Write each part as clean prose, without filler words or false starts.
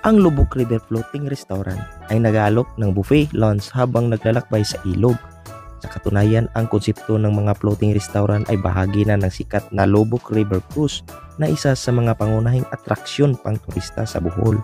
Ang Lubuk River Floating Restaurant ay nag-aalok ng buffet lunch habang naglalakbay sa ilog. Sa katunayan, ang konsepto ng mga floating restaurant ay bahagi na ng sikat na Lubuk River Cruise na isa sa mga pangunahing atraksyon pang turista sa Bohol.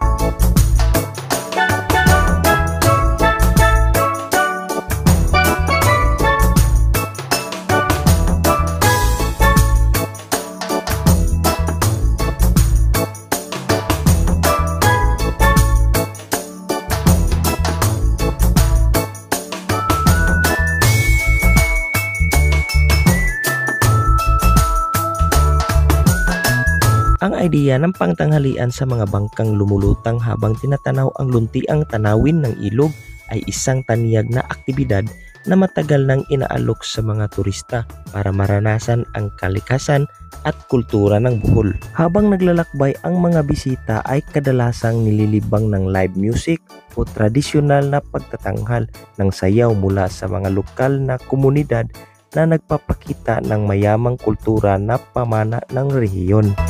Ang idea ng pangtanghalian sa mga bangkang lumulutang habang tinatanaw ang luntiang tanawin ng ilog ay isang taniyag na aktibidad na matagal nang inaalok sa mga turista para maranasan ang kalikasan at kultura ng Bohol. Habang naglalakbay ang mga bisita ay kadalasang nililibang ng live music o tradisyonal na pagtatanghal ng sayaw mula sa mga lokal na komunidad na nagpapakita ng mayamang kultura na pamana ng rehiyon.